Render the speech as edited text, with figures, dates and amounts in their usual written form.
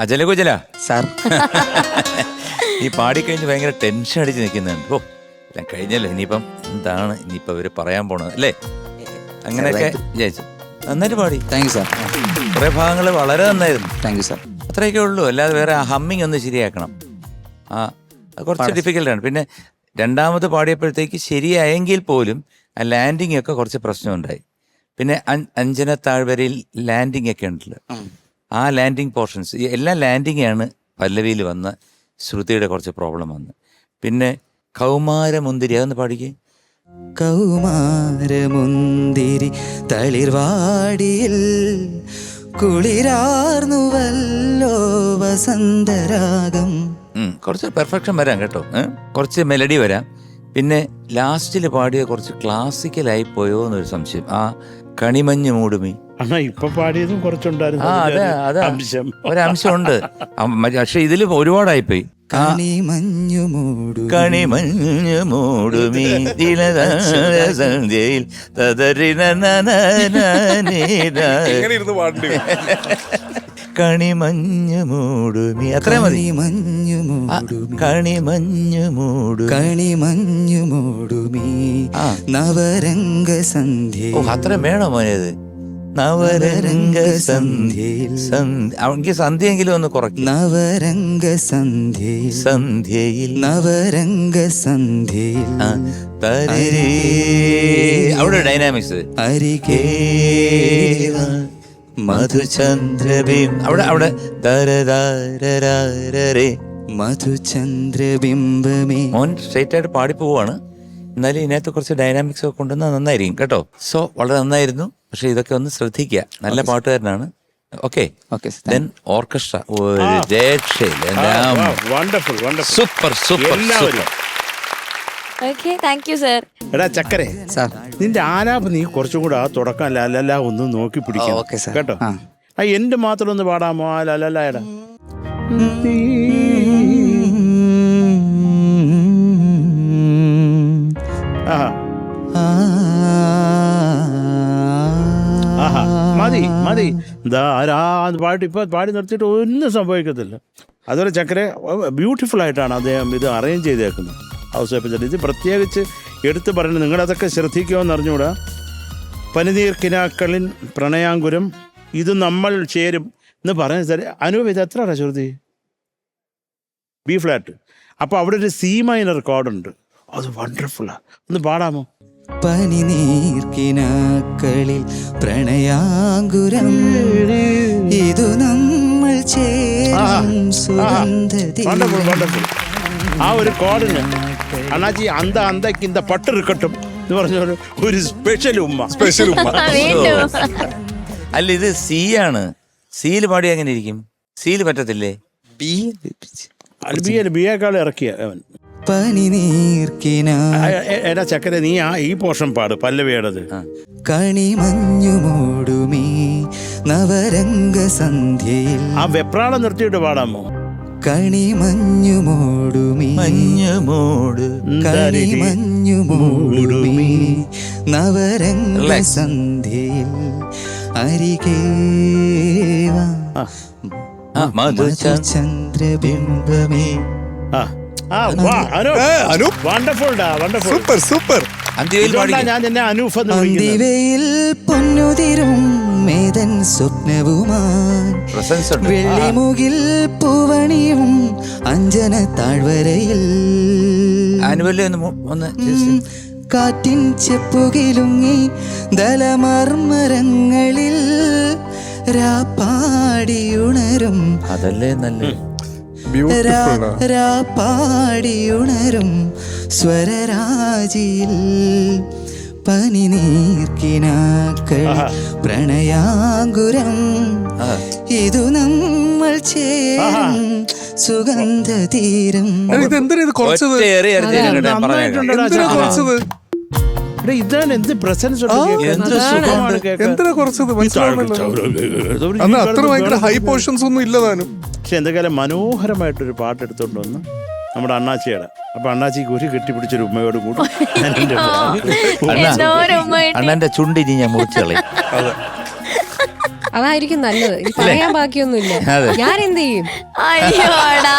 അജല കുജല sir. ഈ പാടിക്കഴിഞ്ഞ് ഭയങ്കര tension അടിച്ച് നിൽക്കുന്നുണ്ട്. ഓ എല്ലാം കഴിഞ്ഞല്ലോ, ഇനിയിപ്പം എന്താണ് ഇനിയിപ്പം ഇവര് പറയാൻ പോണത് അല്ലേ? അങ്ങനെയൊക്കെ വിചാരിച്ചു. നന്നായിട്ട് പാടി. Thank you sir. കുറെ ഭാഗങ്ങൾ വളരെ നന്നായിരുന്നു. Thank you sir. അത്രയൊക്കെ ഉള്ളൂ, അല്ലാതെ വേറെ ഹമ്മിങ് ഒന്ന് ശരിയാക്കണം. അത് കുറച്ച് ഡിഫിക്കൽട്ടാണ്. പിന്നെ രണ്ടാമത് പാടിയപ്പോഴത്തേക്ക് ശരിയായെങ്കിൽ പോലും ആ ലാൻഡിങ് ഒക്കെ കുറച്ച് പ്രശ്നമുണ്ടായി. പിന്നെ അഞ്ജന താഴ്വരയിൽ ലാൻഡിങ് ഒക്കെ ഉണ്ടല്ലോ, ആ ലാൻഡിങ് പോർഷൻസ് എല്ലാം ലാൻഡിങ് ആണ് പല്ലവിയിൽ വന്ന ശ്രുതിയുടെ കുറച്ച് പ്രോബ്ലം വന്ന്. പിന്നെ കൗമാരമുന്തിരി അതൊന്ന് പാടിക്കേ. കൗമാരമുന്തിരി തളിർവാടിയിൽ കുളിരാർന്നുവല്ലോ വസന്തരാഗം. കുറച്ച് പെർഫെക്ഷൻ വരാം കേട്ടോ, കുറച്ച് മെലഡി വരാം. പിന്നെ ലാസ്റ്റിൽ പാടിയ കുറച്ച് ക്ലാസിക്കലായി പോയോ എന്നൊരു സംശയം. ആ കണിമഞ്ഞ് മൂടുമി ഇപ്പൊ പാടിയതും കുറച്ചുണ്ടായിരുന്നു. ഒരംശമുണ്ട്, പക്ഷെ ഇതിൽ ഒരുപാടായിപ്പോയി. കണിമഞ്ഞു മൂടുമി സന്ധ്യയിൽ കണിമഞ്ഞു മൂടുമി അത്ര മതി. കണിമഞ്ഞു മൂടുമി നവരംഗ സന്ധ്യ. ഓ അത്ര വേണോ മോനേത്? നവരംഗ സന്ധ്യയിൽ അവർക്ക് സന്ധ്യയെങ്കിലും ഒന്ന് കുറയ്ക്കും. നവരംഗ സന്ധ്യയിൽ നവരംഗ സന്ധ്യയിൽ അവിടെ ഡൈനാമിക്സ് അരികേ മധുചന്ദ്രബിം അവിടെ മധുചന്ദ്രബിംബമേ. മോൻ സ്ട്രേറ്റ് ആയിട്ട് പാടി പോവാണ്, എന്നാലും ഇതിനകത്ത് കുറച്ച് ഡൈനാമിക്സ് ഒക്കെ കൊണ്ടുവന്നാൽ നന്നായിരിക്കും കേട്ടോ. സോ വളരെ നന്നായിരുന്നു. പക്ഷെ ഇതൊക്കെ ഒന്ന് ശ്രദ്ധിക്കുക, നല്ല പാട്ടുകാരനാണ്. ഓക്കെ, ഓർക്കസ്ട്ര ഒരു രക്ഷയില്ല. Super super super. Okay, thank you sir. എടാ ചക്കരെ, സാർ നിന്റെ ആലാപ് നീ കുറച്ചും കൂടെ ആ തുടക്കം ലല്ല ഒന്ന് നോക്കി പിടിക്കാം കേട്ടോ. എന്റെ മാത്രം ഒന്ന് പാടാമോ? ആ ലല്ല എടാ. മതി മതി, പാട്ട് ഇപ്പൊ പാടി നിർത്തിയിട്ട് ഒന്നും സംഭവിക്കത്തില്ല. അതുപോലെ ചക്കരെ ബ്യൂട്ടിഫുൾ ആയിട്ടാണ് അദ്ദേഹം ഇത് അറേഞ്ച് ചെയ്തേക്കുന്നത്. ഹൗസ് വൈഫ് ഇത് പ്രത്യേകിച്ച് എടുത്തു പറയുന്നത്, നിങ്ങളതൊക്കെ ശ്രദ്ധിക്കുമെന്ന് അറിഞ്ഞുകൂടാ. പനിനീർ കിനാക്കളിൻ പ്രണയാങ്കുരം ഇത് നമ്മൾ ചേരും എന്ന് പറയുന്നത്. അനൂപ് ഇത് എത്ര ശ്രുതി? B flat. അപ്പോൾ അവിടെ ഒരു സി മൈനർ കോഡുണ്ട്, അത് വണ്ടർഫുള്ളാണ്. ഒന്ന് പാടാമോ? പനിനീർ കിനാക്കളിൽ പ്രണയാങ്കുരം ഇതു നമ്മൾ ചേരും സുഗന്ധതി. ആ ഒരു കോഡിന് അണ്ണാച്ചി അന്തക്കിന്ത പട്ടിറുക്കട്ടും എന്ന് പറഞ്ഞ ഒരു സ്പെഷ്യൽ ഉമ്മ. അല്ല ഇത് സി ആണ്, സിയിൽ പാടി എങ്ങനെ ഇരിക്കും? സിയിൽ പറ്റത്തില്ലേ? ബിയേക്കാൾ ഇറക്കിയ അവൻ. എടാ ചക്കര, നീ ഈ പോർഷൻ പാട് പല്ലവിയുടേത്. കണിമഞ്ഞു മൂടുമി നവരംഗ സന്ധ്യയിൽ. ആ വെപ്രാളം നിർത്തിയിട്ട് പാടാമോ? കണിമഞ്ഞു മൂടുമി കണിമഞ്ഞു മൂടുമി നവരംഗ സന്ധ്യയിൽ അരികേ മധുചന്ദ്രബിംബമേ. അന്തിവയിൽ പൊന്നുതിരും മേതൻ സ്വപ്നവുമാൻ വെള്ളിമുകിൽ പൂവണിയും അഞ്ജന താഴ്വരയിൽ കാറ്റിൻ ചെപ്പുകിലുങ്ങി ദലമർമരങ്ങളിൽ രാപ്പാടിയുണരും. അതല്ലേ നല്ല പാടിയുണരും സ്വരരാജിയിൽ പനിനീർക്കിനാക്കൾ പ്രണയാങ്കുരം ഇതു നമ്മൾ ചേരും സുഗന്ധതീരം. ഇതാണ് എന്ത് പ്രസൻസ്. പക്ഷെ എന്തെങ്കിലും മനോഹരമായിട്ടൊരു പാട്ട് എടുത്തോണ്ട് വന്ന് നമ്മുടെ അണ്ണാച്ചിയുടെ. അപ്പൊ അണ്ണാച്ചിക്ക് ഒരു കെട്ടിപ്പിടിച്ചൊരു ഉമ്മയോട് കൂടി അണ്ണന്റെ ചുണ്ടിനി ഞാൻ മുറിച്ചളയും. അതായിരിക്കും നല്ലത്. ഇനി പറയാൻ ബാക്കിയൊന്നുമില്ല. അതെ. ഞാൻ എന്ത് ചെയ്യും? അയ്യോടാ